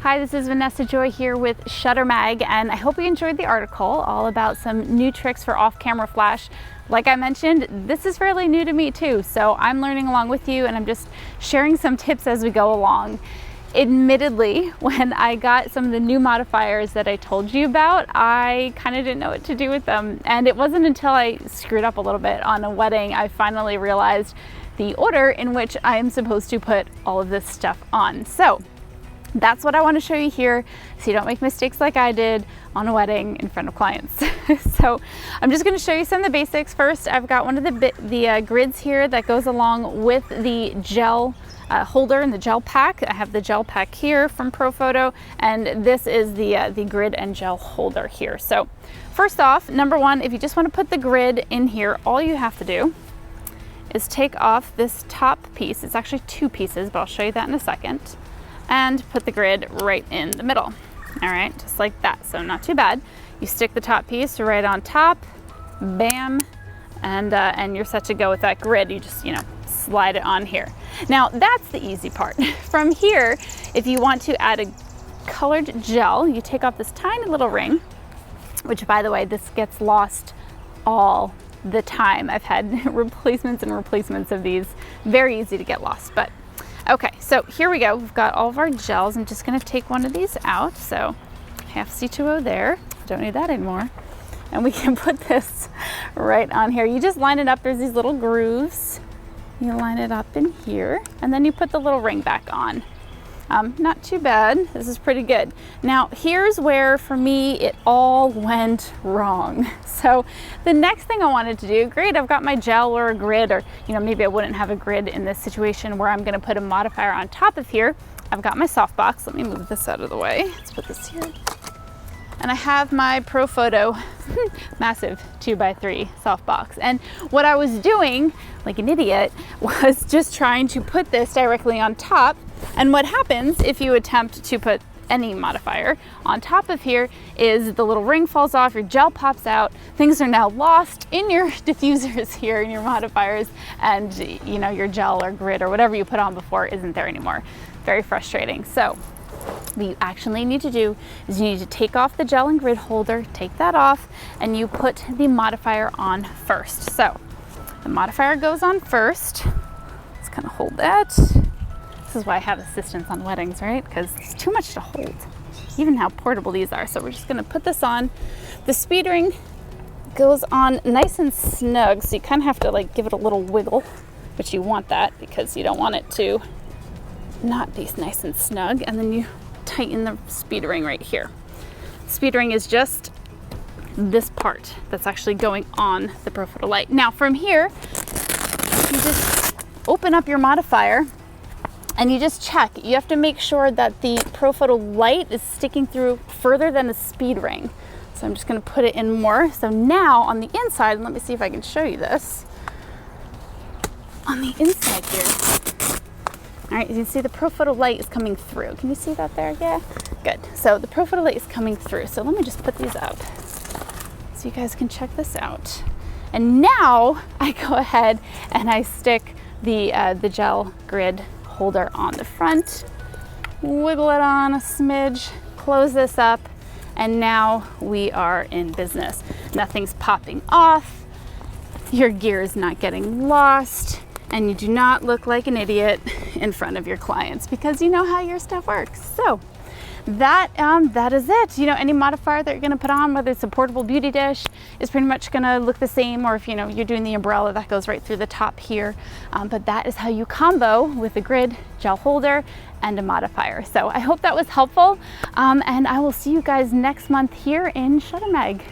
Hi, this is Vanessa Joy here with Shutter Mag, and I hope you enjoyed the article all about some new tricks for off-camera flash. Like I mentioned, this is fairly new to me too, so I'm learning along with you and I'm just sharing some tips as we go along. Admittedly, when I got some of the new modifiers that I told you about, I kind of didn't know what to do with them. And it wasn't until I screwed up a little bit on a wedding, I finally realized the order in which I am supposed to put all of this stuff on. So that's what I want to show you here, so you don't make mistakes like I did on a wedding in front of clients. So I'm just going to show you some of the basics. First, I've got one of the grids here that goes along with the gel holder and the gel pack. I have the gel pack here from Profoto, and this is the grid and gel holder here. So first off, number one, if you just want to put the grid in here, all you have to do is take off this top piece. It's actually two pieces, but I'll show you that in a second. And put the grid right in the middle. All right, just like that. So not too bad. You stick the top piece right on top, bam, and you're set to go with that grid. You just, slide it on here. Now that's the easy part. From here, if you want to add a colored gel, you take off this tiny little ring, which, by the way, this gets lost all the time. I've had replacements and replacements of these. Very easy to get lost, but okay, so here we go. We've got all of our gels. I'm just gonna take one of these out. So half C2O there, don't need that anymore. And we can put this right on here. You just line it up, there's these little grooves. You line it up in here, and then you put the little ring back on. Not too bad, this is pretty good. Now here's where, for me, it all went wrong. So the next thing I wanted to do, great, I've got my gel or a grid, or maybe I wouldn't have a grid in this situation where I'm gonna put a modifier on top of here. I've got my softbox. Let me move this out of the way. Let's put this here. And I have my Profoto massive 2x3 softbox. And what I was doing, like an idiot, was just trying to put this directly on top. And what happens if you attempt to put any modifier on top of here is the little ring falls off, your gel pops out, things are now lost in your diffusers here in your modifiers, and your gel or grid or whatever you put on before isn't there anymore. Very frustrating. So what you actually need to do is you need to take off the gel and grid holder, take that off, and you put the modifier on first. So the modifier goes on first. Let's kind of hold that. This is why I have assistants on weddings, right? Because it's too much to hold, even how portable these are. So we're just gonna put this on. The speed ring goes on nice and snug, so you kind of have to give it a little wiggle, but you want that because you don't want it to not be nice and snug. And then you tighten the speed ring right here. Speed ring is just this part that's actually going on the Profoto light. Now from here, you just open up your modifier and you just check. You have to make sure that the Profoto light is sticking through further than the speed ring. So I'm just gonna put it in more. So now on the inside, and let me see if I can show you this. On the inside here, all right, you can see the Profoto light is coming through. Can you see that there? Yeah, good. So the Profoto light is coming through. So let me just put these up so you guys can check this out. And now I go ahead and I stick the gel grid holder on the front, wiggle it on a smidge, close this up, and now we are in business. Nothing's popping off, your gear is not getting lost, and you do not look like an idiot in front of your clients because you know how your stuff works. So that is it. Any modifier that you're gonna put on, whether it's a portable beauty dish, is pretty much gonna look the same, or if you're doing the umbrella, that goes right through the top here. But that is how you combo with a grid, gel holder, and a modifier. So I hope that was helpful, and I will see you guys next month here in Shutter Mag.